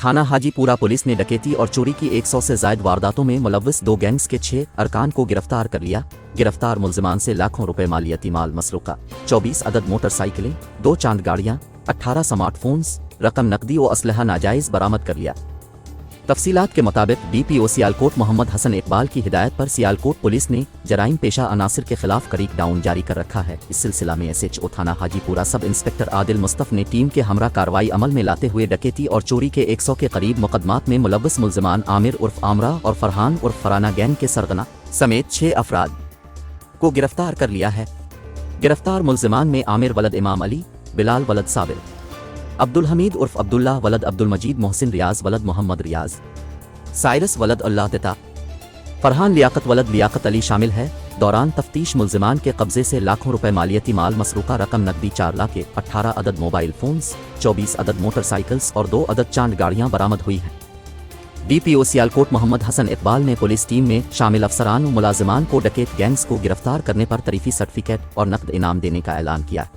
थाना हाजीपुरा पुलिस ने डकैती और चोरी की 100 से ज्यादा वारदातों में मुलव्वस 2 गैंग्स के 6 अरकान को गिरफ्तार कर लिया। गिरफ्तार मुलजिमान से लाखों रुपए मालियाती माल मसरूका, 24 अदद मोटरसाइकिलें, 2 चांद गाड़ियां, 18 स्मार्टफोन्स, रकम नकदी और असलहा नाजायज बरामद कर लिया। तफसीलात के मुताबिक DPO सियालकोट मोहम्मद हसन इकबाल की हिदायत पर सियालकोट पुलिस ने जराइम पेशा अनासिर के खिलाफ क्रिक डाउन जारी कर रखा है। इस सिलसिला में SHO थाना हाजीपुरा सब इंस्पेक्टर आदिल मुस्तफ ने टीम के हमरा कार्रवाई अमल में लाते हुए डकैती और चोरी के 100 के करीब मुकदमात में मुलव्वस मुलजिमान आमिर उर्फ आमरा और फरहान उर्फ फराना गैंग के सरगना समेत 6 अफराद को गिरफ्तार कर लिया है। गिरफ्तार मुलजिमान में आमिर वलद इमाम अली, बिलाल वलद साबिर, अब्दुल हमीद उर्फ अब्दुल्ला वलद अब्दुल मजीद, मोहसिन रियाज वलद मोहम्मद रियाज, साइरस वलद अल्लाह तिता, फरहान लियाकत वलद लियाकत अली शामिल है। दौरान तफ्तीश मुलजिमान के कब्जे से लाखों रुपए मालियती माल मसरूका, रकम नकदी 4 लाख के 18 अदद मोबाइल फोन्स, 24 अदद मोटरसाइकिल्स और 2 अदद चांद गाड़ियां बरामद हुई हैं। DPO सियालकोट मोहम्मद हसन इकबाल ने पुलिस टीम में शामिल अफसरान और मुलाजिमान को डकैत गैंग्स को गिरफ्तार करने पर तरीफी सर्टिफिकेट और नकद इनाम देने का ऐलान किया।